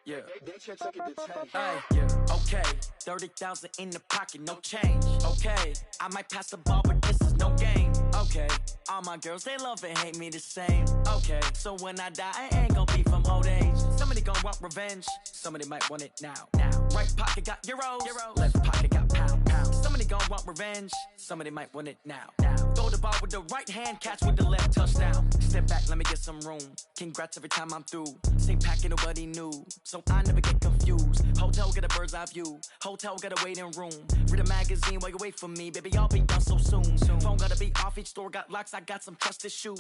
Yeah. Yeah. Okay. 30,000 in the pocket, no change. Okay. I might pass the ball, but this is no game. Okay. All my girls, they love and hate me the same. Okay. So when I die, I ain't gonna be from old age. Somebody gonna want revenge. Somebody might want it now. Right pocket got euros. Left pocket got pounds. Somebody gonna want revenge. Somebody might want it now. Throw the ball with the right hand, catch with the left, touchdown. Step back, let me get some room. Congrats every time I'm through. Same packet, nobody knew, so I never get confused. Hotel get a bird's eye view. Hotel got a waiting room. Read a magazine while you wait for me, baby. I'll be done so soon. Phone gotta be off. Each store got locks. I got some trusted shoes.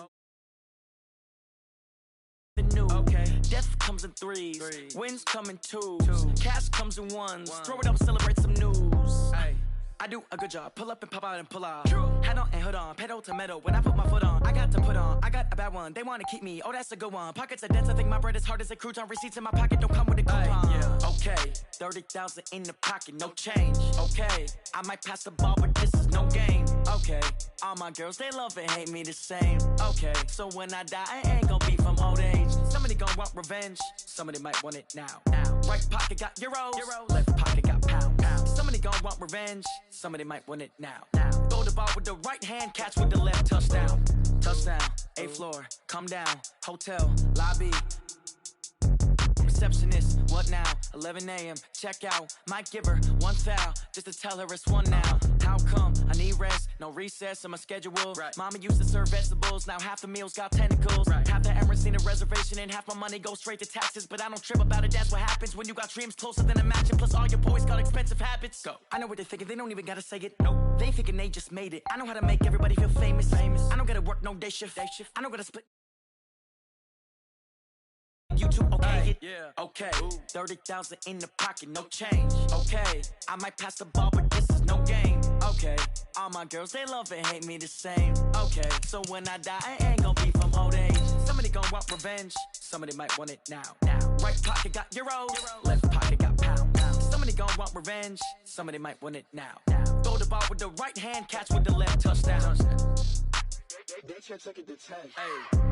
Okay. Death comes in threes. Wins come in twos. Cash comes in ones. Throw it up, celebrate some news. Ay. I do a good job. Pull up and pop out and pull out. Head on and hood on. Pedal to metal. When I put my foot on, I got to put on. I got a bad one. They want to keep me. Oh, that's a good one. Pockets are dense. I think my bread is hard as a crouton. Receipts in my pocket don't come with a coupon. Yeah. Okay. 30,000 in the pocket. No change. Okay. I might pass the ball, but this is no game. Okay. All my girls, they love and hate me the same. Okay. So when I die, I ain't gonna be from old age. Somebody gonna want revenge. Somebody might want it now. Right pocket got euros. Left pocket got pounds. Somebody gonna want revenge. Somebody might want it now. Throw the ball with the right hand, catch with the left, touchdown. Touchdown, 8th floor, come down. Hotel, lobby. Receptionist, what now? 11 a.m., check out. Might give her one foul, just to tell her it's one now. How come? I need rest, no recess in my schedule. Right. Mama used to serve vegetables, now half the meals got tentacles. Right. Half the Emirates need a reservation and half my money goes straight to taxes. But I don't trip about it, that's what happens when you got dreams closer than a match. And plus all your boys got expensive habits. Go. I know what they're thinking, they don't even gotta say it. Nope. They ain't thinking they just made it. I know how to make everybody feel famous. I don't gotta work no day shift. I don't gotta split. YouTube, okay, okay. 30,000 in the pocket, no change. Okay, I might pass the ball, but this is no game. Okay, all my girls, they love and hate me the same. Okay, so when I die, I ain't gonna be from old age. Somebody gonna want revenge. Somebody might want it now. Right pocket got euros. Left pocket got pounds. Somebody gonna want revenge. Somebody might want it now. Throw the ball with the right hand, catch with the left, touchdown. They should take it to 10. Hey.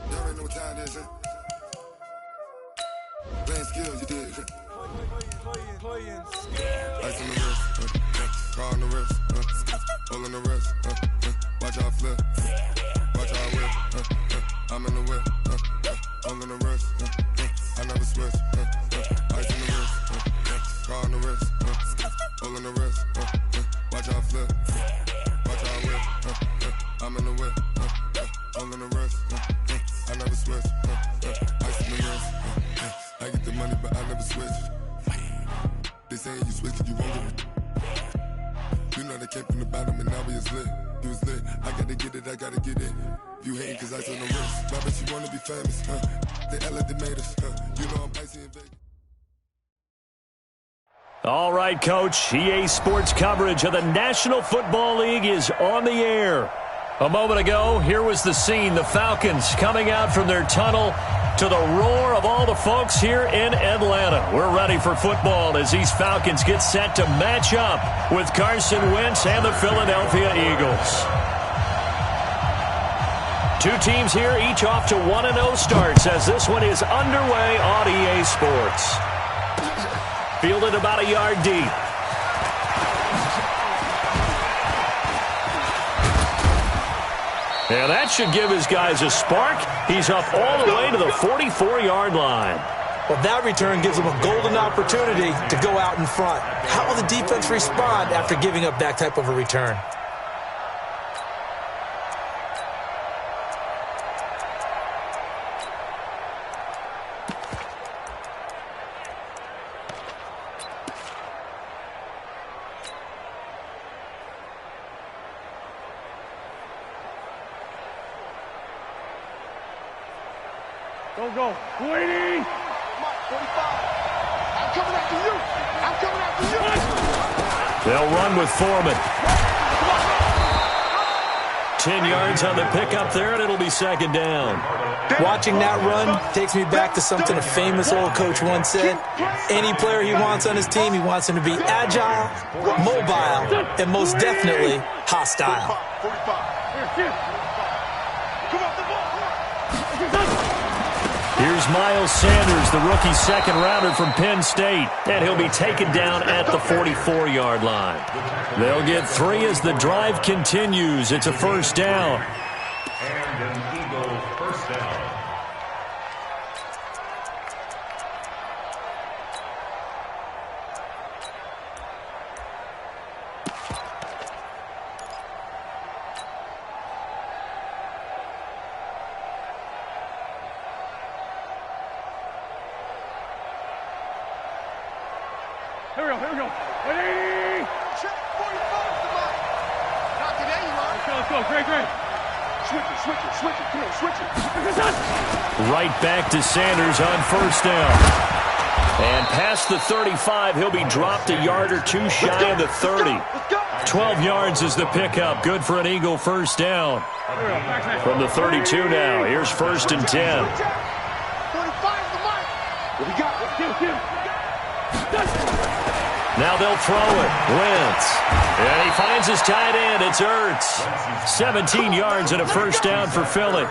Y'all ain't know what time it is, huh? Playing skills, you did, huh? Playing skills. Ice on the wrist, car on the wrist, hole in the wrist, watch how I flip, watch how I whip, I'm in the whip, hole in the wrist, I never switch, ice on the wrist, car on the wrist, hole in the wrist, watch how I flip, watch how I whip, I'm in the whip, hole in the wrist, I never switch, ice on the wrist, I get the money but I never switch. They saying you switch it, you won't get it. You know they came from the bottom and now we is lit. You was lit, I gotta get it, I gotta get it. You hating cause ice on the wrist. Why bet you wanna be famous, They Ella they made us, You know I'm icy in Vegas. All right, Coach. EA Sports coverage of the National Football League is on the air. A moment ago, here was the scene. The Falcons coming out from their tunnel to the roar of all the folks here in Atlanta. We're ready for football as these Falcons get set to match up with Carson Wentz and the Philadelphia Eagles. Two teams here, each off to 1-0 starts as this one is underway on EA Sports. Fielded about a yard deep. And that should give his guys a spark. He's up all the way to the 44-yard line. Well, that return gives them a golden opportunity to go out in front. How will the defense respond after giving up that type of a return? Go. 20. 45. I'm coming after you. I'm coming after you. They'll run with Foreman. 10 yards on the pickup there, and it'll be second down. Watching that run takes me back to something a famous old coach once said. Any player he wants on his team, he wants him to be agile, mobile, and most definitely hostile. Here's Miles Sanders, the rookie second-rounder from Penn State, and he'll be taken down at the 44-yard line. They'll get 3 as the drive continues. It's a first down. And an Eagle first down. Here we go. 180. Check 45 to Mike. Not today, you are. Let's go. Great. Switch it. Come on, switch it. Right back to Sanders on first down. And past the 35, he'll be dropped a yard or two shy of the 30. 12 yards is the pickup. Good for an Eagle first down. From the 32 now. Here's first and 10. 45 to Mike. What we got? Now they'll throw it. Wentz. And he finds his tight end. It's Ertz. 17 yards and a first down for Philly.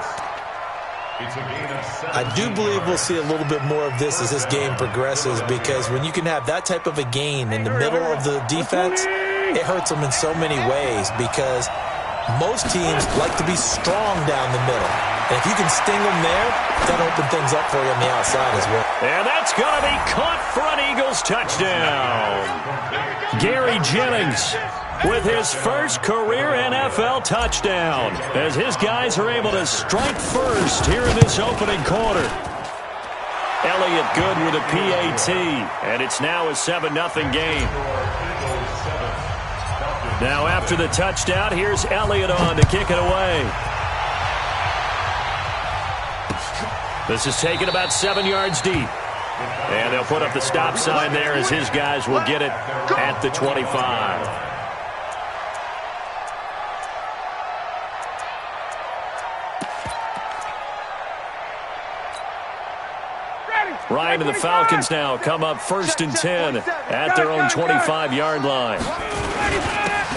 I do believe we'll see a little bit more of this as this game progresses, because when you can have that type of a gain in the middle of the defense, it hurts them in so many ways, because most teams like to be strong down the middle. And if you can sting them there, that'll open things up for you on the outside as well. And that's going to be caught for an Eagles touchdown. Gary Jennings with his first career NFL touchdown, as his guys are able to strike first here in this opening quarter. Elliott good with a PAT, and it's now a 7-0 game. Now after the touchdown, here's Elliott on to kick it away. This is taken about 7 yards deep. And they'll put up the stop sign there as his guys will get it at the 25. Ryan and the Falcons now come up first and 10 at their own 25-yard line.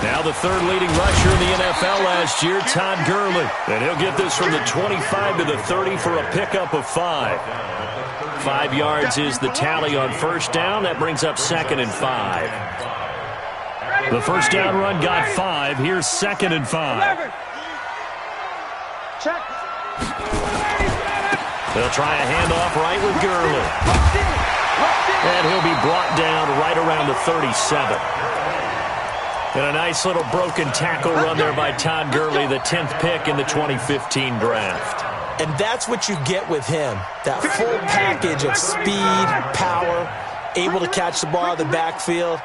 Now the third leading rusher in the NFL last year, Todd Gurley. And he'll get this from the 25 to the 30 for a pickup of 5. 5 yards is the tally on first down. That brings up second and 5. The first down run got 5. Here's second and 5. Check. They'll try a handoff right with Gurley. And he'll be brought down right around the 37. And a nice little broken tackle run there by Todd Gurley, the 10th pick in the 2015 draft. And that's what you get with him, that full package of speed, power, able to catch the ball out of the backfield.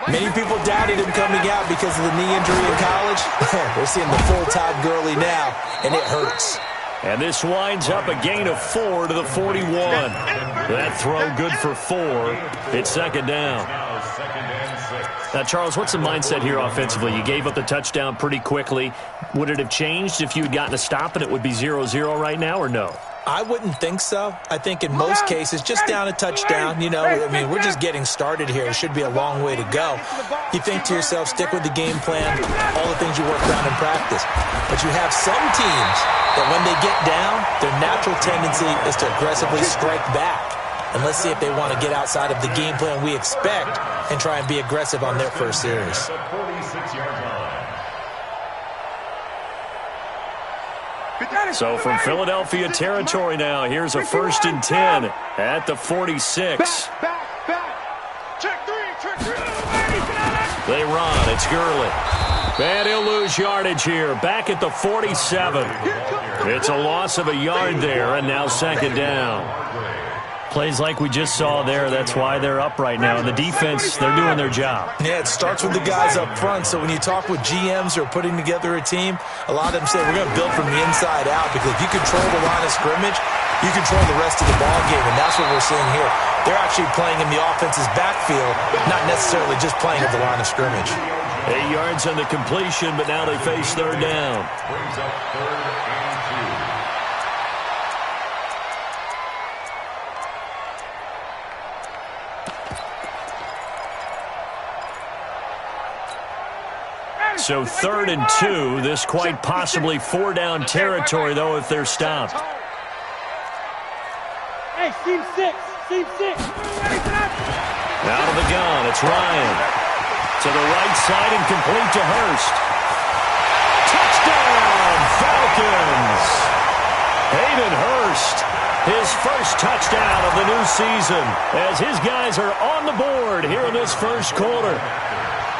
Many people doubted him coming out because of the knee injury in college. They're seeing the full Todd Gurley now, and it hurts. And this winds up a gain of 4 to the 41. That throw good for 4. It's second down. Now, Charles, what's the mindset here offensively? You gave up the touchdown pretty quickly. Would it have changed if you had gotten a stop and it would be 0-0 right now, or no? I wouldn't think so. I think in most cases, just down a touchdown, you know, I mean, we're just getting started here. It should be a long way to go. You think to yourself, stick with the game plan, all the things you worked on in practice. But you have some teams that when they get down, their natural tendency is to aggressively strike back. And let's see if they want to get outside of the game plan we expect and try and be aggressive on their first series. So from Philadelphia territory now, here's a first and 10 at the 46. Back. Check 3. They run. It's Gurley. And he'll lose yardage here. Back at the 47. It's a loss of a yard there, and now second down. Plays like we just saw there, that's why they're up right now. And the defense, they're doing their job. Yeah, it starts with the guys up front. So when you talk with GMs who are putting together a team, a lot of them say we're going to build from the inside out, because if you control the line of scrimmage, you control the rest of the ball game, and that's what we're seeing here. They're actually playing in the offense's backfield, not necessarily just playing at the line of scrimmage. 8 yards on the completion, but now they face third down. Brings up 3rd and 2. So 3rd and 2. This quite possibly 4-down territory, though, if they're stopped. Hey, team 6. Team 6. Out of the gun, it's Ryan. To the right side and complete to Hurst. Touchdown, Falcons! Hayden Hurst, his first touchdown of the new season, as his guys are on the board here in this first quarter.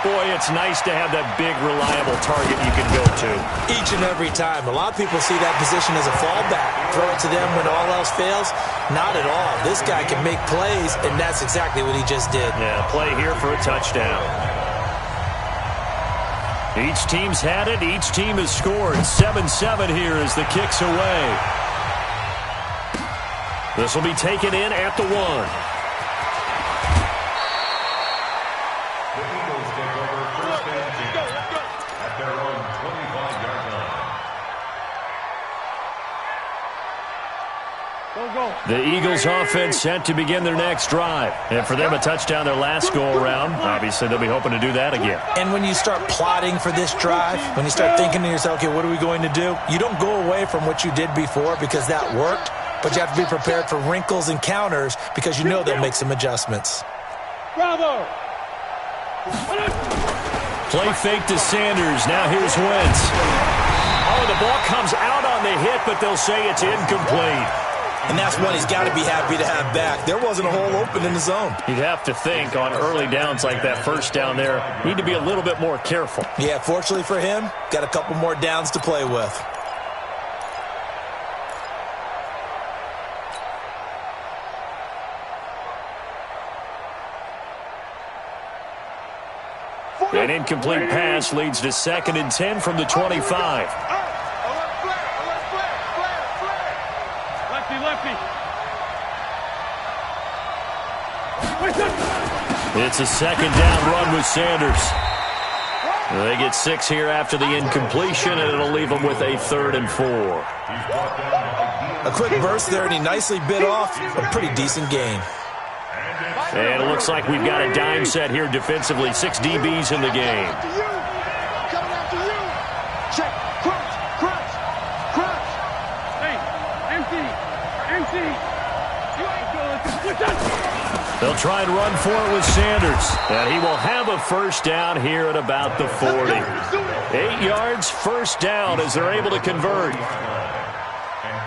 Boy, it's nice to have that big, reliable target you can go to. Each and every time. A lot of people see that position as a fallback. Throw it to them when all else fails. Not at all. This guy can make plays, and that's exactly what he just did. Yeah, play here for a touchdown. Each team's had it. Each team has scored. 7-7 here as the kick's away. This will be taken in at the 1. The Eagles take over 1st and 10 at their own 25-yard line. The Eagles offense set to begin their next drive. And for them, a touchdown their last go-around. Obviously, they'll be hoping to do that again. And when you start plotting for this drive, when you start thinking to yourself, okay, what are we going to do? You don't go away from what you did before because that worked, but you have to be prepared for wrinkles and counters because you know they'll make some adjustments. Bravo! Play fake to Sanders. Now here's Wentz. Oh, the ball comes out on the hit, but they'll say it's incomplete. And that's one he's got to be happy to have back. There wasn't a hole open in the zone. You'd have to think on early downs like that first down there, need to be a little bit more careful. Yeah, fortunately for him, got a couple more downs to play with. An incomplete pass leads to 2nd and 10 from the 25. Lefty. It's a 2nd down run with Sanders. They get 6 here after the incompletion, and it'll leave them with a 3rd and 4. A quick burst there, and he nicely bit off a pretty decent gain. And it looks like we've got a dime set here defensively. 6 DBs in the game. Coming after you. Check. Crunch. Hey, empty. They'll try and run for it with Sanders. And he will have a first down here at about the 40. 8 yards, first down as they're able to convert.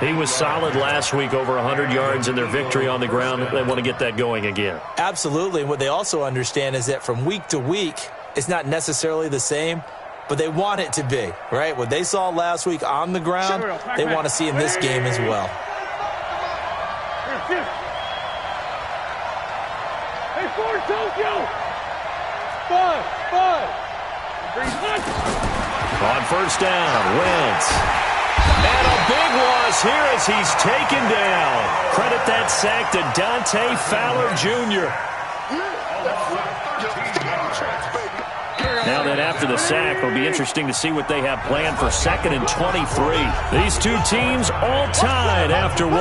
He was solid last week, over 100 yards in their victory on the ground. They want to get that going again. Absolutely. And what they also understand is that from week to week, it's not necessarily the same, but they want it to be, right? What they saw last week on the ground, they want to see in this game as well. Hey, 4 Tokyo! 5. On first down, Wentz. And a big loss here as he's taken down. Credit that sack to Dante Fowler Jr. Now that after the sack, it'll be interesting to see what they have planned for 2nd and 23. These two teams all tied after 1.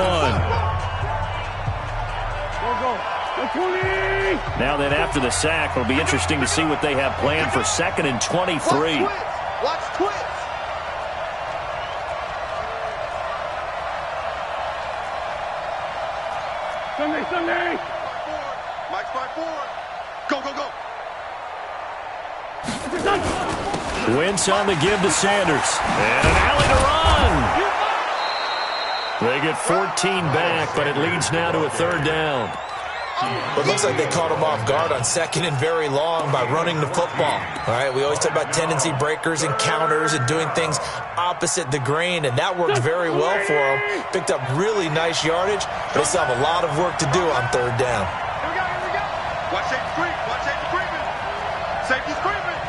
Now that after the sack, it'll be interesting to see what they have planned for 2nd and 23. Watch twits. Sunday. Mike's by 4. Go. Wentz on the give to Sanders. And an alley to run. They get 14 back, but it leads now to a 3rd down. It looks like they caught him off guard on 2nd and very long by running the football. All right, we always talk about tendency breakers and counters and doing things opposite the grain, and that worked very well for him. Picked up really nice yardage, but they still have a lot of work to do on 3rd down. Here we go. Watch safety creeping. Safety's creeping.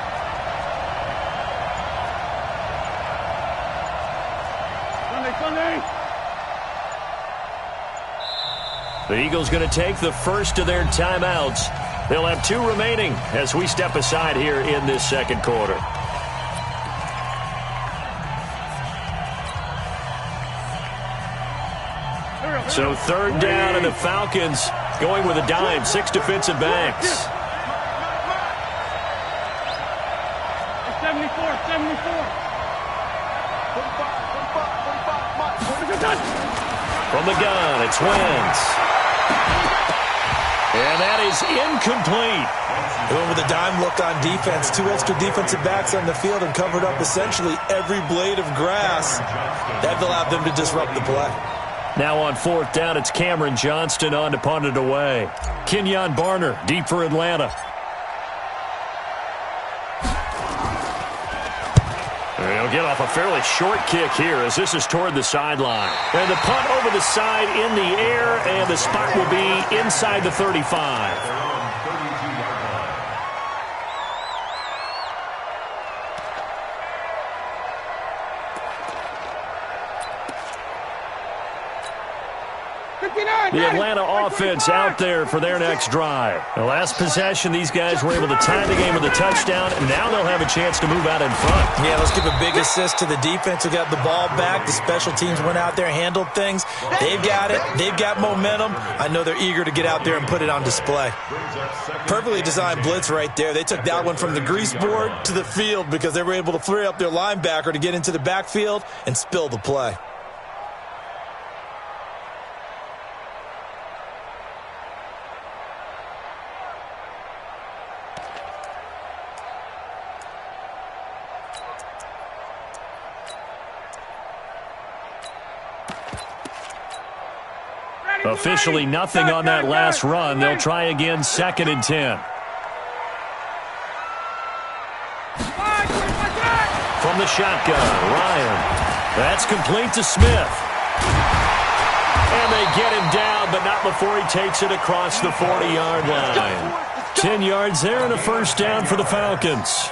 Sunday. The Eagles going to take the first of their timeouts. They'll have 2 remaining as we step aside here in this second quarter. So 3rd down, and the Falcons going with a dime, 6 defensive backs. 74. From the gun, it's Wentz. And that is incomplete. They went with a dime look on defense. 2 extra defensive backs on the field and covered up essentially every blade of grass. That allowed them to disrupt the play. Now on 4th down, it's Cameron Johnston on to punt it away. Kenyon Barner deep for Atlanta. He'll get off a fairly short kick here as this is toward the sideline. And the punt over the side in the air, and the spot will be inside the 35. The Atlanta offense out there for their next drive. The last possession, these guys were able to tie the game with a touchdown, and now they'll have a chance to move out in front. Yeah, let's give a big assist to the defense who got the ball back. The special teams went out there, handled things. They've got it. They've got momentum. I know they're eager to get out there and put it on display. Perfectly designed blitz right there. They took that one from the grease board to the field because they were able to free up their linebacker to get into the backfield and spill the play. Officially nothing on that last run. They'll try again, 2nd and 10. From the shotgun, Ryan. That's complete to Smith. And they get him down, but not before he takes it across the 40-yard line. 10 yards there and a 1st down for the Falcons.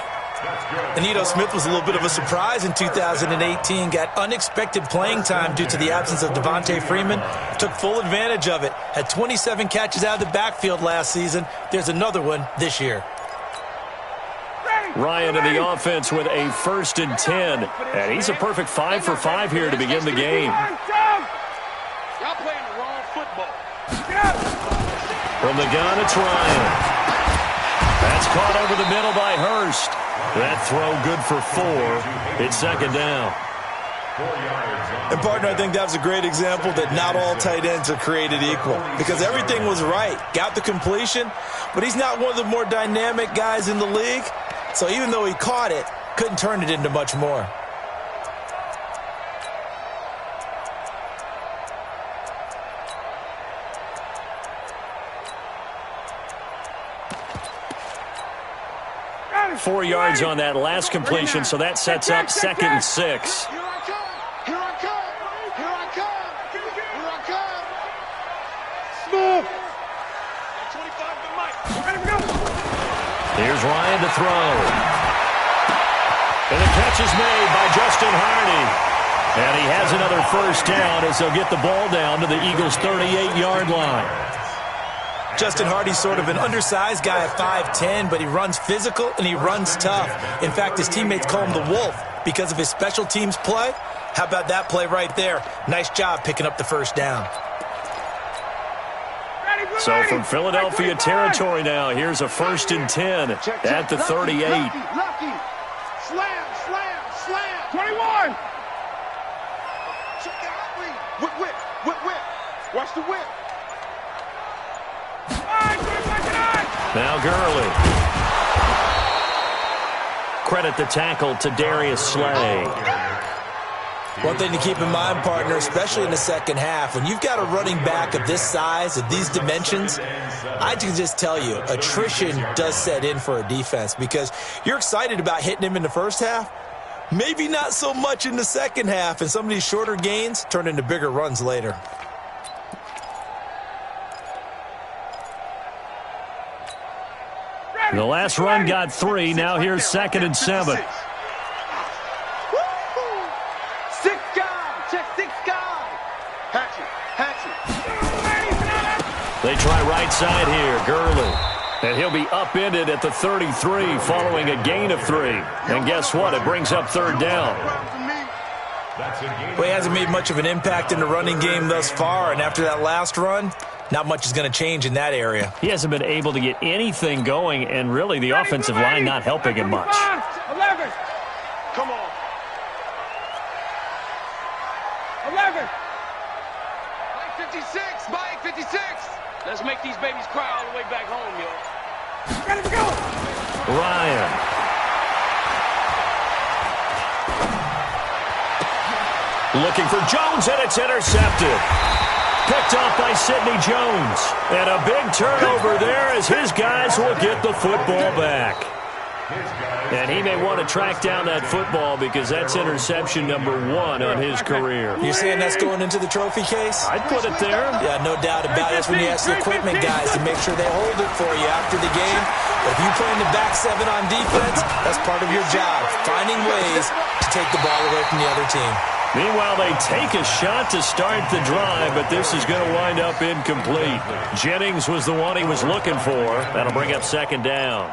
Anito Smith was a little bit of a surprise in 2018. Got unexpected playing time due to the absence of Devontae Freeman. Took full advantage of it. Had 27 catches out of the backfield last season. There's another one this year. Ryan in the offense with a 1st and 10. And he's a perfect 5 for 5 here to begin the game. Y'all playing the wrong football. From the gun, it's Ryan. That's caught over the middle by Hurst. That throw good for 4. It's 2nd down. And, partner, I think that was a great example that not all tight ends are created equal because everything was right. Got the completion, but he's not one of the more dynamic guys in the league. So even though he caught it, couldn't turn it into much more. Four yards on that last completion, so that sets up 2nd and 6. Here I come. Here I come. Here I come. Here I come. Smooth. 25 to Mike. Here's Ryan to throw. And the catch is made by Justin Hardy. And he has another 1st down as they'll get the ball down to the Eagles' 38-yard line. Justin Hardy's sort of an undersized guy at 5'10", but he runs physical and he runs tough. In fact, his teammates call him the Wolf because of his special teams play. How about that play right there? Nice job picking up the 1st down. So from Philadelphia territory now, here's a 1st and 10 at the 38. Lucky. Slam, slam, slam. 21. Check out Whip, whip, whip, whip. Watch the whip. Now Gurley. Credit the tackle to Darius Slay. One thing to keep in mind, partner, especially in the second half, when you've got a running back of this size, of these dimensions, I can just tell you, attrition does set in for a defense because you're excited about hitting him in the first half, maybe not so much in the second half, and some of these shorter gains turn into bigger runs later. The last run got 3. Now here's 2nd and 7. 6 guy. Check 6 guy. Hatchet. They try right side here. Gurley. And he'll be upended at the 33 following a gain of 3. And guess what? It brings up third down. Well, he hasn't made much of an impact in the running game thus far, and after that last run, not much is going to change in that area. He hasn't been able to get anything going, and really the offensive line not helping him much. 11. Come on. 11. Mike 56. Mike 56. Let's make these babies cry all the way back home, yo. Ready to go. Ryan. Looking for Jones, and it's intercepted. Picked off by Sidney Jones. And a big turnover there as his guys will get the football back. And he may want to track down that football because that's interception number 1 on his career. You're saying that's going into the trophy case? I'd put it there. Yeah, no doubt about it. That's when you ask the equipment guys to make sure they hold it for you after the game. But if you play in the back 7 on defense, that's part of your job, finding ways to take the ball away from the other team. Meanwhile, they take a shot to start the drive, but this is going to wind up incomplete. Jennings was the one he was looking for. That'll bring up second down.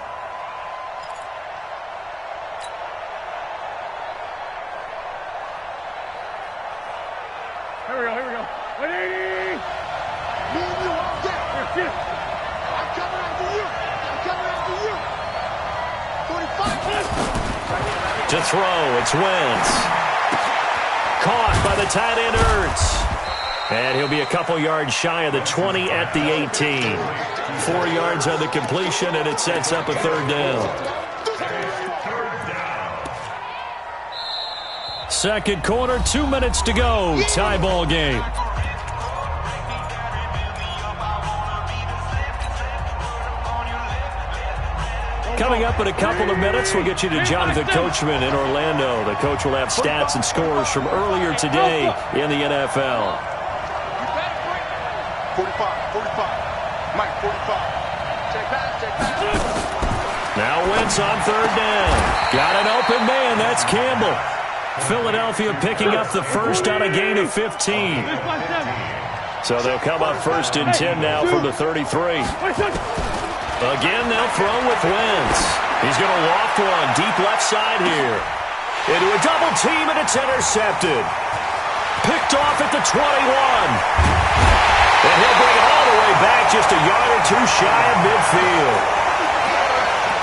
Here we go. 180. Me and you all day. I'm coming after you. 45. To throw, it's Wentz. Caught by the tight end Ertz. And he'll be a couple yards shy of the 20 at the 18. 4 yards on the completion, and it sets up a third down. Second quarter, 2 minutes to go. Tie ball game. Coming up in a couple of minutes, we'll get you to Jonathan Coachman in Orlando. The coach will have stats and scores from earlier today in the NFL. 45. Mike 45. Check pass. Now Wentz on third down. Got an open man. That's Campbell. Philadelphia picking up the first on a gain of 15. So they'll come up first and 10 now from the 33. Again, they'll throw with Wentz. He's going to loft one deep left side here. Into a double team, and it's intercepted. Picked off at the 21. And he'll bring it all the way back just a yard or 2 shy of midfield.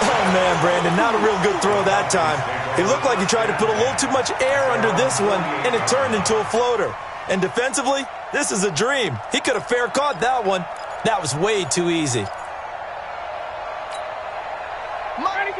Oh, man, Brandon, not a real good throw that time. It looked like he tried to put a little too much air under this one, and it turned into a floater. And defensively, this is a dream. He could have fair caught that one. That was way too easy.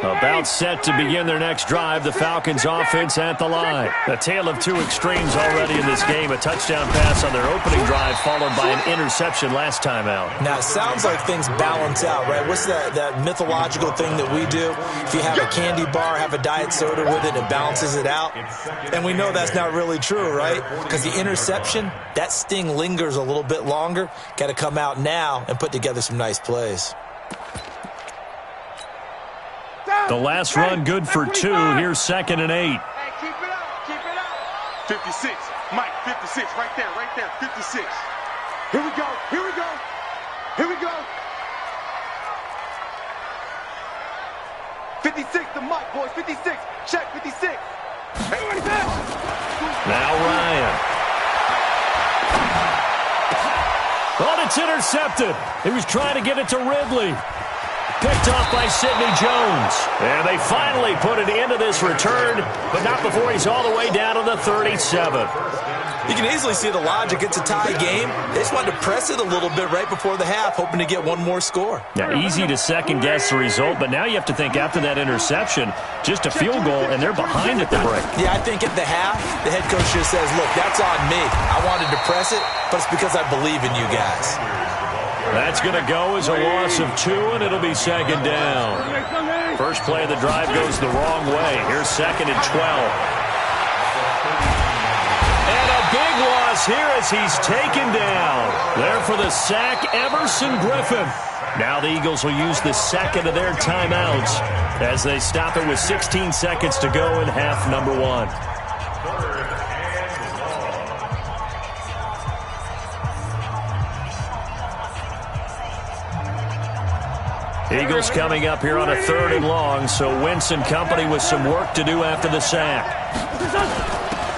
About set to begin their next drive, the Falcons offense at the line. A tale of two extremes already in this game. A touchdown pass on their opening drive followed by an interception last time out. Now, it sounds like things balance out, right? What's that mythological thing that we do? If you have a candy bar, have a diet soda with it, it balances it out. And we know that's not really true, right? Because the interception, that sting lingers a little bit longer. Got to come out now and put together some nice plays. The last run good for 2. Here's 2nd and 8. Hey, keep it up. 56. Mike, 56. Right there. 56. Here we go. 56 to Mike, boys. 56. Check 56. Now Ryan. Oh, it's intercepted. He was trying to get it to Ridley. Picked off by Sidney Jones. And they finally put it into this return, but not before he's all the way down to the 37. You can easily see the logic. It's a tie game. They just wanted to press it a little bit right before the half, hoping to get one more score. Now, easy to second-guess the result, but now you have to think after that interception, just a field goal, and they're behind at the break. Yeah, I think at the half, the head coach just says, look, that's on me. I wanted to press it, but it's because I believe in you guys. That's going to go as a loss of 2, and it'll be second down. First play of the drive goes the wrong way. Here's 2nd and 12. And a big loss here as he's taken down. There for the sack, Emerson Griffin. Now the Eagles will use the second of their timeouts as they stop it with 16 seconds to go in half number 1. Eagles coming up here on a 3rd and long, so Wentz and company with some work to do after the sack.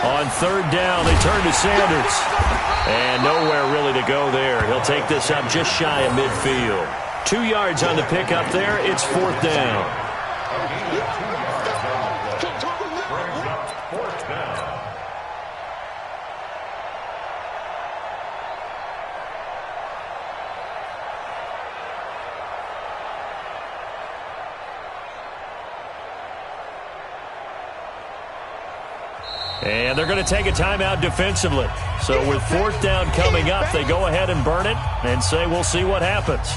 On 3rd down, they turn to Sanders. And nowhere really to go there. He'll take this up just shy of midfield. 2 yards on the pickup there. It's 4th down. And they're going to take a timeout defensively. So with 4th down coming up, they go ahead and burn it and say we'll see what happens.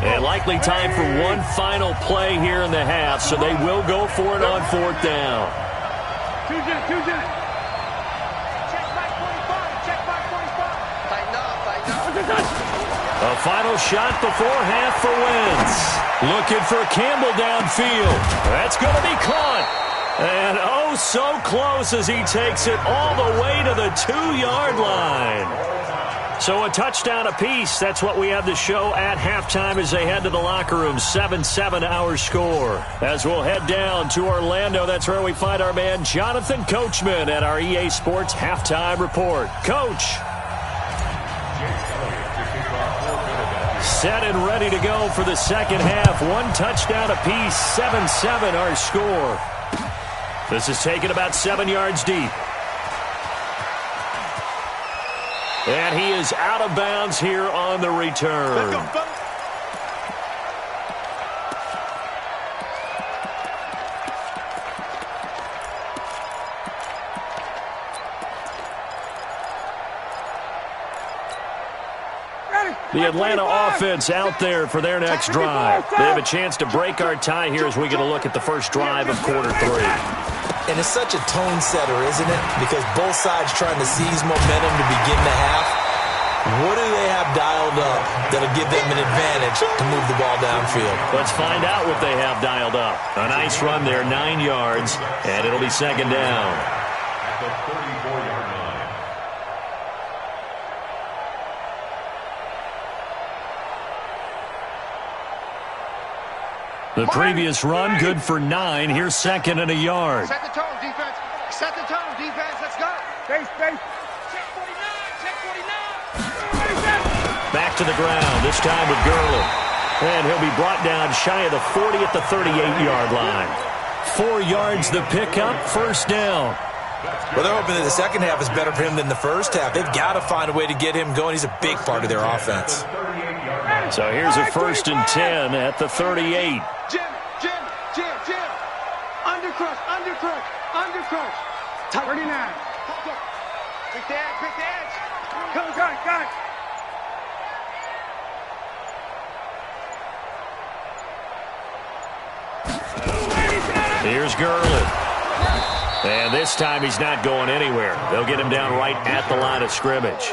And likely time for one final play here in the half, so they will go for it on 4th down. Check back 45. Check back 45. Tighten up. A final shot before half for Wentz. Looking for Campbell downfield. That's going to be caught. And oh, so close as he takes it all the way to the 2-yard line. So a touchdown apiece. That's what we have to show at halftime as they head to the locker room. 7-7 our score. As we'll head down to Orlando, that's where we find our man Jonathan Coachman at our EA Sports Halftime Report. Coach. Set and ready to go for the second half. 1 touchdown apiece. 7-7 our score. This is taken about 7 yards deep. And he is out of bounds here on the return. The Atlanta offense out there for their next drive. They have a chance to break our tie here as we get a look at the first drive of quarter 3. And it's such a tone setter, isn't it? Because both sides trying to seize momentum to begin the half. What do they have dialed up that'll give them an advantage to move the ball downfield? Let's find out what they have dialed up. A nice run there, 9 yards, and it'll be second down. At the 34-yard line. The previous run, good for 9. Here's 2nd and a yard. Set the tone, defense. Set the tone, defense. Let's go. Space. Check 49. Check 49. Back to the ground, this time with Gurley. And he'll be brought down shy of the 40 at the 38-yard line. 4 yards the pickup, first down. Well, they're hoping that the second half is better for him than the first half. They've got to find a way to get him going. He's a big part of their offense. So here's a 1st and 10 at the 38. Jim. Undercrush. 39. Pick the edge. Got it. Here's Gurley. And this time he's not going anywhere. They'll get him down right at the line of scrimmage.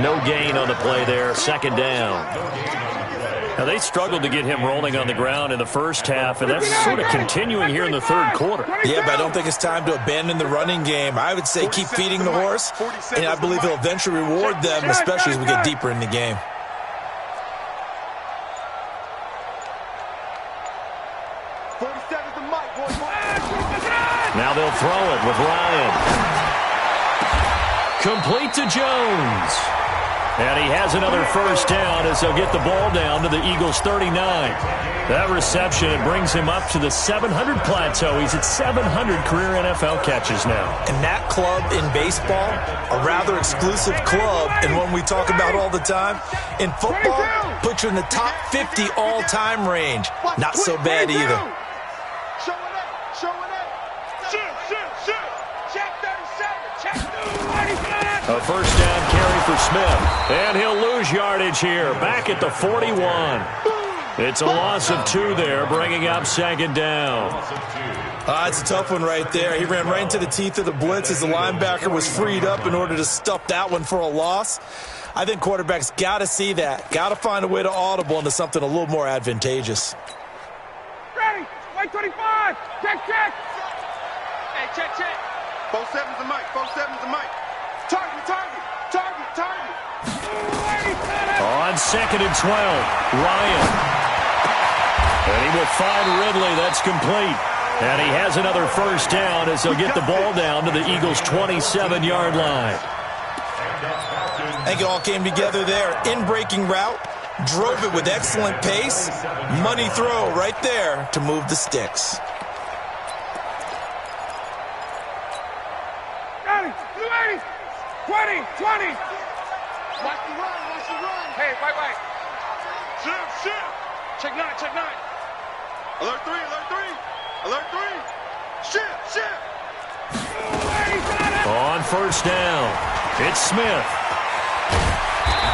No gain on the play there. Second down. Now, they struggled to get him rolling on the ground in the first half, and that's sort of continuing here in the third quarter. Yeah, but I don't think it's time to abandon the running game. I would say keep feeding the horse, and I believe he'll eventually reward them, especially as we get deeper in the game. Now they'll throw it with Ryan. Complete to Jones. And he has another first down as they'll get the ball down to the Eagles' 39. That reception, it brings him up to the 700 plateau. He's at 700 career NFL catches now. And that club in baseball, a rather exclusive club, and one we talk about all the time. In football, puts you in the top 50 all-time range. Not so bad either. Show it up. Shoot. Check 37. Check 37. A first down carry for Smith. And he'll lose yardage here. Back at the 41. It's a loss of 2 there, bringing up second down. It's a tough one right there. He ran right into the teeth of the blitz as the linebacker was freed up in order to stuff that one for a loss. I think quarterbacks got to see that. Got to find a way to audible into something a little more advantageous. Ready? White 25. Check, check. Hey, check, check. 4-7's the mic. 4-7's the mic. Target, target, target, target. On 2nd and 12, Ryan. And he will find Ridley. That's complete. And he has another first down as they'll get the ball down to the Eagles' 27-yard line. I think it all came together there. In-breaking route, drove it with excellent pace. Money throw right there to move the sticks. Ready? 20, 20. Watch the run, watch the run. Hey, wait. Shift, shift. Check 9, check 9. Alert 3, alert 3. Alert 3. Shift, shift. On first down, it's Smith.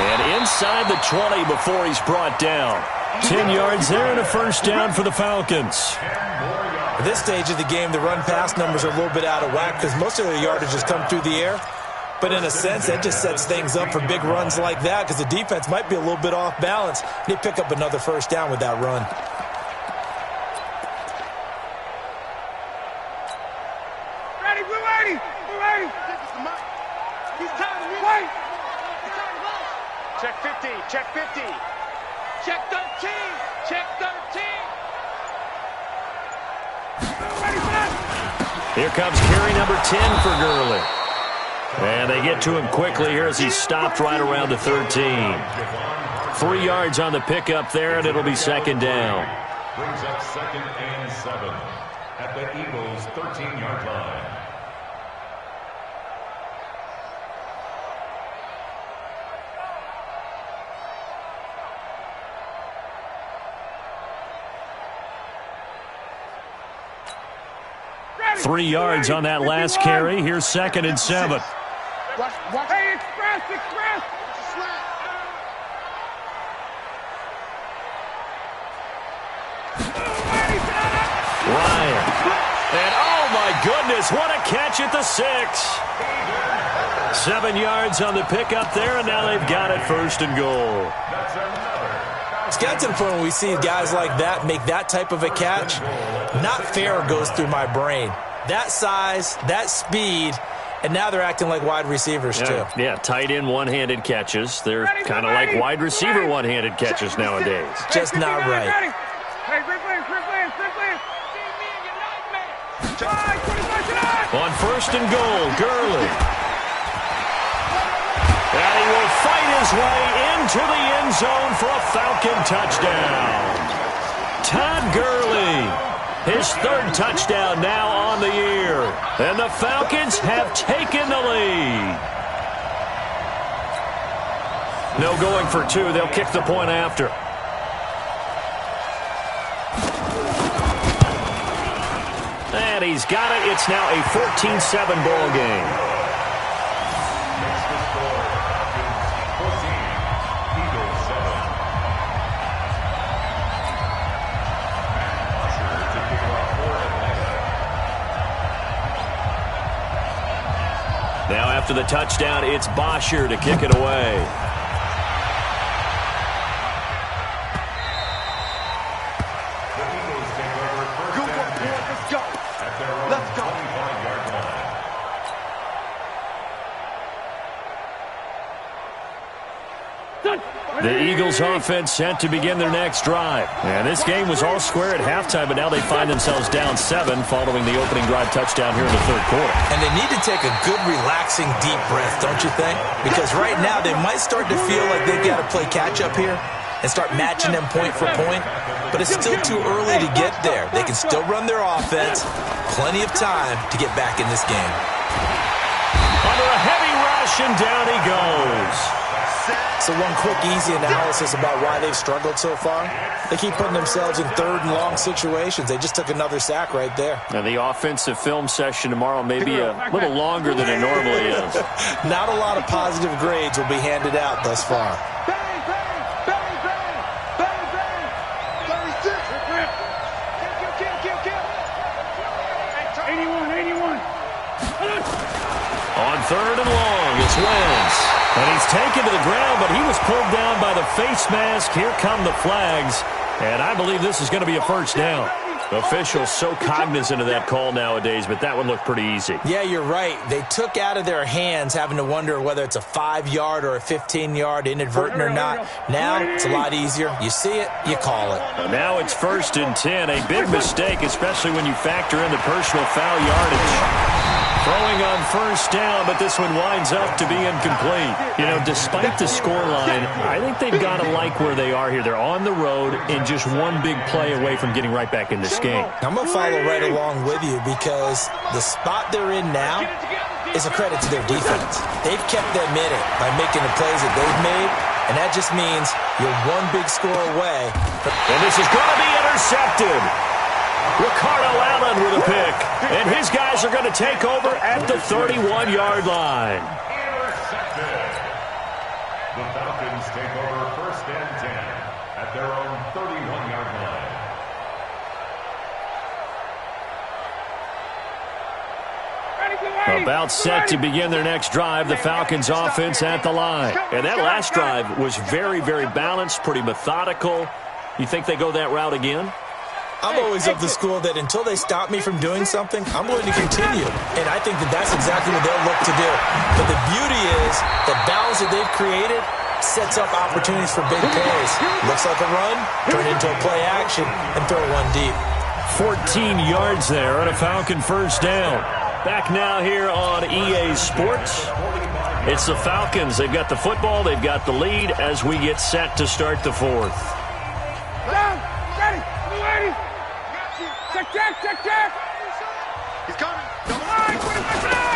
And inside the 20 before he's brought down. 10 yards there and a first down for the Falcons. At this stage of the game, the run-pass numbers are a little bit out of whack because most of their yardage has come through the air. But in a sense, that just sets things up for big runs like that because the defense might be a little bit off balance. They pick up another first down with that run. Ready, blue 80. Blue 80. He's time to move. Wait. He's time to move. Check 50, check 50. Check 13, check 13. Ready, set. Here comes carry number 10 for Gurley. And they get to him quickly here as he's stopped right around the 13. 3 yards on the pickup there, and it'll be second down. Brings up 2nd and 7 at the Eagles' 13-yard line. Ready. 3 yards on that last carry. Here's 2nd and 7. Watch. Hey, express. Slant. Ryan. And oh my goodness, what a catch at the 6. 7 yards on the pickup there, and now they've got it first and goal. It's got to the point when we see guys like that make that type of a catch, not fair goes through my brain. That size, that speed, and now they're acting like wide receivers too. Yeah, tight end one-handed catches. They're kind of like wide receiver one-handed catches nowadays. Just not right. Hey, great plans. On first and goal, Gurley. And he will fight his way into the end zone for a Falcon touchdown. Todd Gurley, his 3rd touchdown now on the year. And the Falcons have taken the lead. No going for 2. They'll kick the point after. And he's got it. It's now a 14-7 ball game. Now after the touchdown, it's Bosher to kick it away. Good work, boys. Let's go. Let's go. The Eagles offense set to begin their next drive. And this game was all square at halftime, but now they find themselves down 7 following the opening drive touchdown here in the 3rd quarter. And they need to take a good, relaxing, deep breath, don't you think? Because right now they might start to feel like they've got to play catch-up here and start matching them point for point. But it's still too early to get there. They can still run their offense. Plenty of time to get back in this game. Under a heavy rush, and down he goes. So one quick, easy analysis about why they've struggled so far. They keep putting themselves in 3rd and long situations. They just took another sack right there. And the offensive film session tomorrow may be a little longer than it normally is. Not a lot of positive grades will be handed out thus far. Bang, bang, bang, bang, bang, bang. 36. Kill. 81. On 3rd and long, it's Wentz. And he's taken to the ground, but he was pulled down by the face mask. Here come the flags. And I believe this is going to be a first down. Officials so cognizant of that call nowadays, but that one looked pretty easy. Yeah, you're right. They took out of their hands having to wonder whether it's a 5-yard or a 15-yard, inadvertent or not. Now it's a lot easier. You see it, you call it. Now it's 1st and 10. A big mistake, especially when you factor in the personal foul yardage. Throwing on first down, but this one winds up to be incomplete. You know, despite the scoreline, I think they've got to like where they are here. They're on the road and just one big play away from getting right back in this game. I'm going to follow right along with you because the spot they're in now is a credit to their defense. They've kept them in it by making the plays that they've made, and that just means you're one big score away. And this is going to be intercepted. Ricardo Allen with a pick. And his guys are going to take over at the 31-yard line. Intercepted. The Falcons take over 1st and 10 at their own 31-yard line. About set to begin their next drive, the Falcons offense at the line. And that last drive was very, very balanced, pretty methodical. You think they go that route again? I'm always of the school that until they stop me from doing something, I'm going to continue. And I think that that's exactly what they'll look to do. But the beauty is the balance that they've created sets up opportunities for big plays. Looks like a run, turn it into a play action, and throw one deep. 14 yards there on a Falcon first down. Back now here on EA Sports. It's the Falcons. They've got the football. They've got the lead as we get set to start the 4th. Down, ready, ready. Check. He's coming.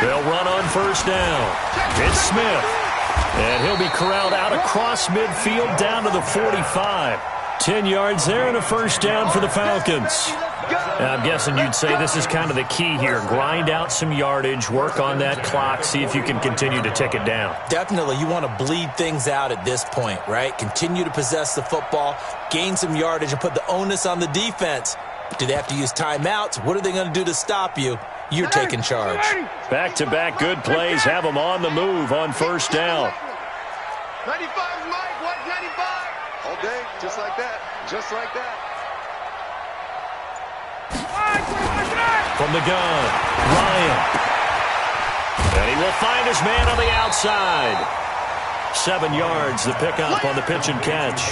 They'll run on first down. It's Smith. And he'll be corralled out across midfield down to the 45. 10 yards there and a first down for the Falcons. Now, I'm guessing you'd say this is kind of the key here. Grind out some yardage, work on that clock, see if you can continue to tick it down. Definitely. You want to bleed things out at this point, right? Continue to possess the football, gain some yardage, and put the onus on the defense. Do they have to use timeouts? What are they going to do to stop you? You're taking charge. Back-to-back good plays have them on the move on first down. 95, Mike, what, 95? All day, just like that, just like that. From the gun, Ryan. And he will find his man on the outside. 7 yards, the pickup on the pitch and catch.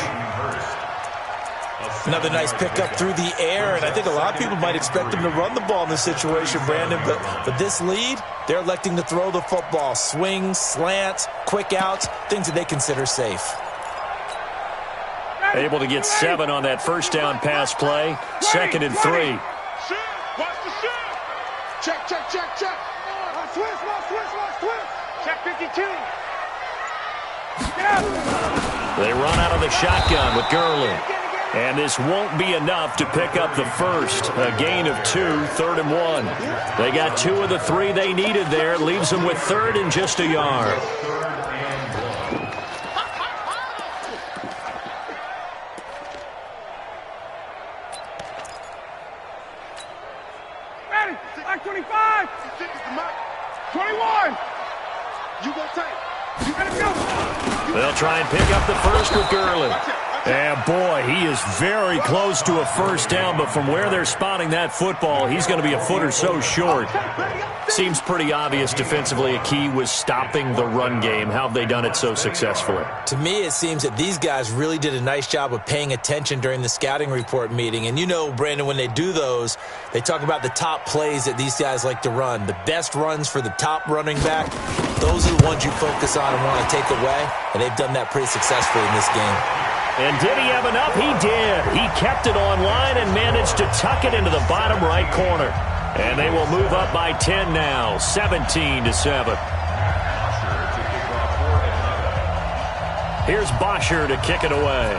Another nice pickup through the air, and I think a lot of people might expect them to run the ball in this situation, Brandon, but this lead, they're electing to throw the football. Swings, slants, quick outs, things that they consider safe. Able to get 7 on that first down pass play. 2nd and 3. Watch the shift. Check. Switch. Check 52. They run out of the shotgun with Gurley. And this won't be enough to pick up the first. A gain of 2, 3rd and 1. They got 2 of the 3 they needed there. Leaves them with 3rd and just a yard. Ready, like 25. 21. You go tight. You gotta go. They'll try and pick up the first with Gurley. And boy, he is very close to a first down, but from where they're spotting that football, he's going to be a foot or so short. Seems pretty obvious defensively a key was stopping the run game. How have they done it so successfully? To me, it seems that these guys really did a nice job of paying attention during the scouting report meeting. And you know, Brandon, when they do those, they talk about the top plays that these guys like to run. The best runs for the top running back, those are the ones you focus on and want to take away. And they've done that pretty successfully in this game. And did he have enough? He did. He kept it online and managed to tuck it into the bottom right corner. And they will move up by 10 now, 17-7. Here's Bosher to kick it away.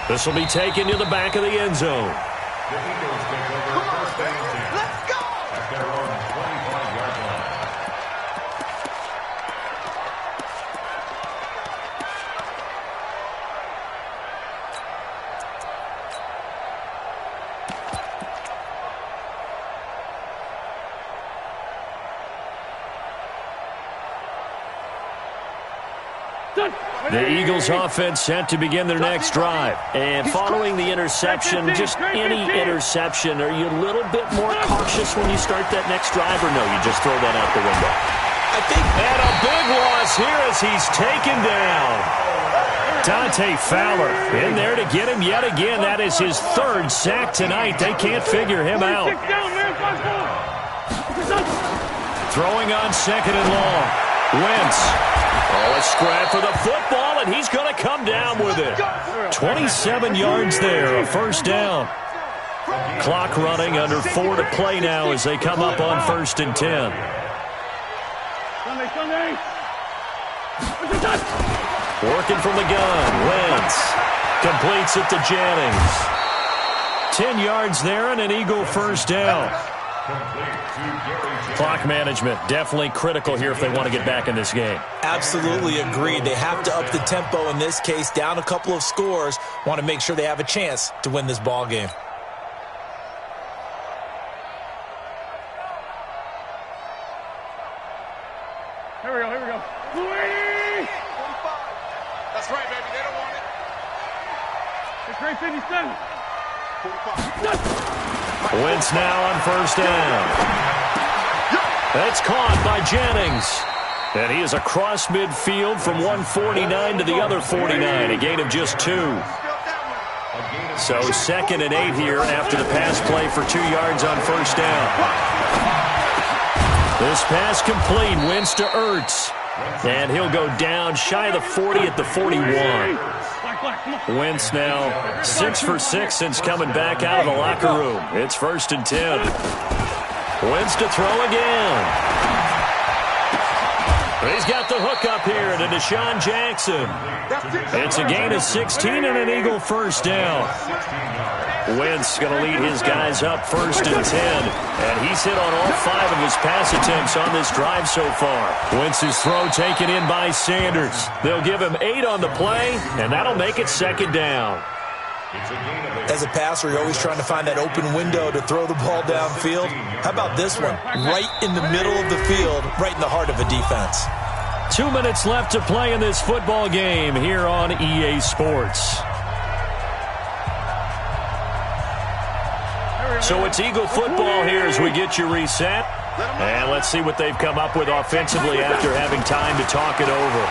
This will be taken to the back of the end zone. The Eagles take over first and 10. Let's go. At their own 25-yard line. The Eagles offense set to begin their next drive. And following the interception, just any interception, are you a little bit more cautious when you start that next drive, or no, you just throw that out the window? I think. And a big loss here as he's taken down. Dante Fowler in there to get him yet again. That is his third sack tonight. They can't figure him out. Throwing on second and long. Wentz. Oh, a scrap for the football, and he's going to come down with it. 27 yards there, a first down. Clock running, under 4 to play now as they come up on 1st and 10. Working from the gun, Wentz completes it to Jennings. 10 yards there and an Eagle first down. Clock management, definitely critical here if they want to get back in this game. Absolutely agreed. They have to up the tempo in this case, down a couple of scores. Want to make sure they have a chance to win this ball game. Here we go. Louis! 45. That's right, baby. They don't want it. It's great 57. 45. Wentz now on first down. That's caught by Jennings. And he is across midfield from 149 to the other 49, a gain of just 2. So 2nd and 8 here after the pass play for 2 yards on first down. This pass complete, Wentz to Ertz. And he'll go down shy of the 40 at the 41. Wentz now 6 for 6 since coming back out of the locker room. It's 1st and 10. Wentz to throw again. He's got the hook up here to Deshaun Jackson. It's a gain of 16 and an Eagle first down. Wentz going to lead his guys up 1st and 10. And he's hit on all 5 of his pass attempts on this drive so far. Wentz's throw taken in by Sanders. They'll give him 8 on the play, and that'll make it 2nd down. As a passer, you're always trying to find that open window to throw the ball downfield. How about this one? Right in the middle of the field, right in the heart of a defense. 2 minutes left to play in this football game here on EA Sports. So it's Eagle football here as we get you reset. And let's see what they've come up with offensively after having time to talk it over.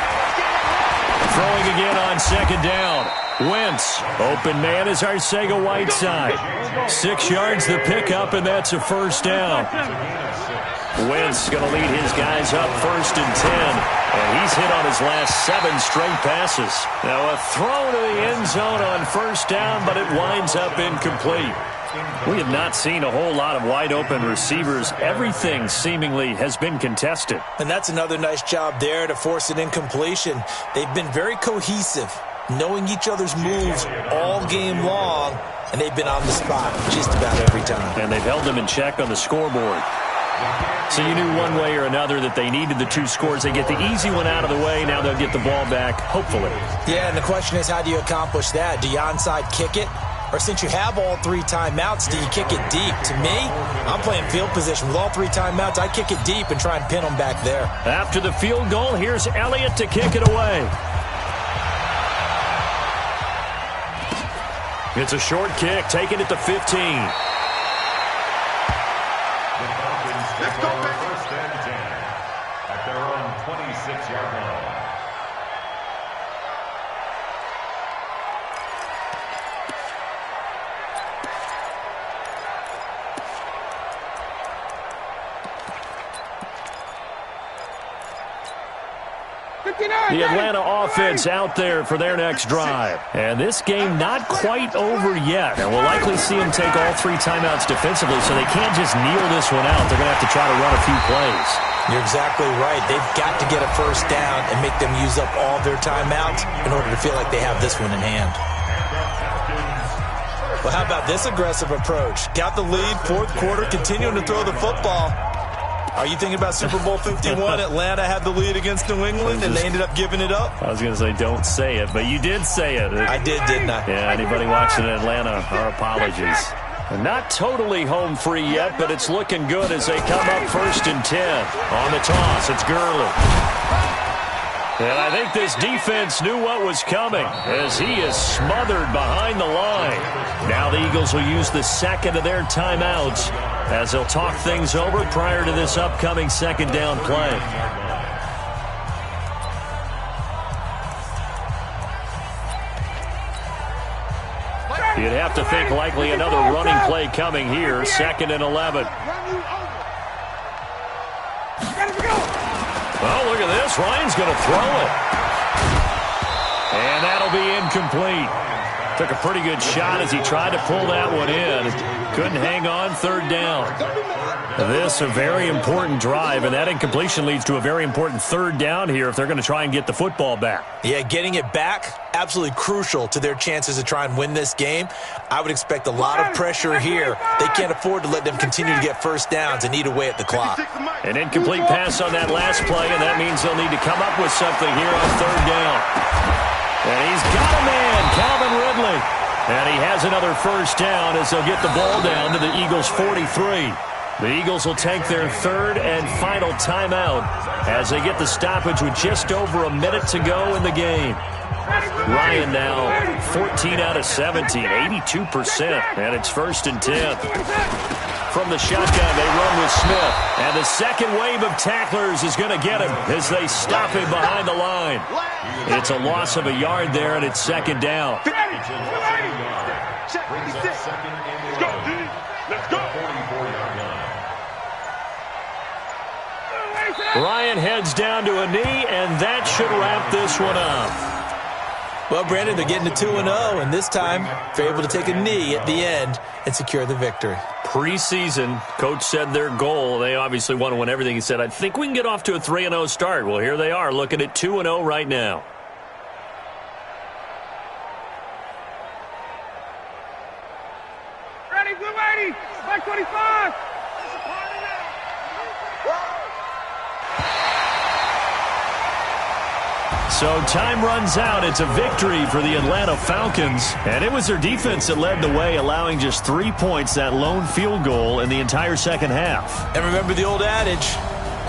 Throwing again on 2nd down. Wentz, open man is Arcega-Whiteside. 6 yards the pickup, and that's a first down. Wentz going to lead his guys up 1st and 10. And he's hit on his last 7 straight passes. Now a throw to the end zone on first down, but it winds up incomplete. We have not seen a whole lot of wide-open receivers. Everything seemingly has been contested. And that's another nice job there to force an incompletion. They've been very cohesive, knowing each other's moves all game long, and they've been on the spot just about every time. And they've held them in check on the scoreboard. So you knew one way or another that they needed the 2 scores. They get the easy one out of the way. Now they'll get the ball back, hopefully. Yeah, and the question is, how do you accomplish that? Do you onside kick it? Or since you have all 3 timeouts, do you kick it deep? To me, I'm playing field position. With all 3 timeouts, I kick it deep and try and pin them back there. After the field goal, here's Elliott to kick it away. It's a short kick, taking it to 15. Let's go, baby. 1st and 10 at their own 26-yard line. The Atlanta offense out there for their next drive. And this game not quite over yet. And we'll likely see them take all 3 timeouts defensively, so they can't just kneel this one out. They're going to have to try to run a few plays. You're exactly right. They've got to get a first down and make them use up all their timeouts in order to feel like they have this one in hand. Well, how about this aggressive approach? Got the lead, 4th quarter, continuing to throw the football. Are you thinking about Super Bowl 51? Atlanta had the lead against New England, and they ended up giving it up? I was going to say don't say it, but you did say it. I did, didn't I? Yeah, anybody watching in Atlanta, our apologies. Not totally home free yet, but it's looking good as they come up 1st and 10. On the toss, it's Gurley. And I think this defense knew what was coming as he is smothered behind the line. Now the Eagles will use the second of their timeouts as they'll talk things over prior to this upcoming second down play. You'd have to think likely another running play coming here, 2nd and 11. Oh, look at this. Ryan's going to throw it. And that'll be incomplete. Took a pretty good shot as he tried to pull that one in. Couldn't hang on, 3rd down. This a very important drive, and that incompletion leads to a very important 3rd down here if they're going to try and get the football back. Yeah, getting it back, absolutely crucial to their chances to try and win this game. I would expect a lot of pressure here. They can't afford to let them continue to get first downs and eat away at the clock. An incomplete pass on that last play, and that means they'll need to come up with something here on 3rd down. And he's got a man, Calvin Ridley. And he has another first down as they'll get the ball down to the Eagles' 43. The Eagles will take their 3rd and final timeout as they get the stoppage with just over a minute to go in the game. Ryan now 14 out of 17, 82%, and it's 1st and 10. From the shotgun, they run with Smith. And the second wave of tacklers is going to get him as they stop him behind the line. It's a loss of a yard there, and it's 2nd down. Ryan heads down to a knee, and that should wrap this one up. Well, Brandon, they're getting to 2-0, and this time they're able to take a knee at the end and secure the victory. Preseason, Coach said their goal, they obviously want to win everything. He said, I think we can get off to a 3-0 start. Well, here they are looking at 2-0 right now. Ready, blue 80, black 25. So time runs out. It's a victory for the Atlanta Falcons. And it was their defense that led the way, allowing just 3 points, that lone field goal in the entire second half. And remember the old adage,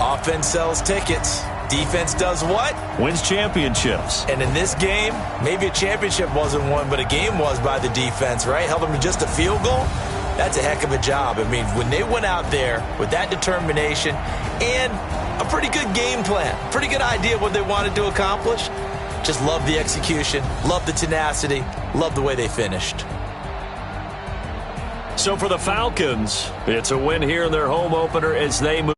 offense sells tickets. Defense does what? Wins championships. And in this game, maybe a championship wasn't won, but a game was by the defense, right? Held them to just a field goal. That's a heck of a job. I mean, when they went out there with that determination and a pretty good game plan, pretty good idea of what they wanted to accomplish, just love the execution, love the tenacity, love the way they finished. So for the Falcons, it's a win here in their home opener as they move.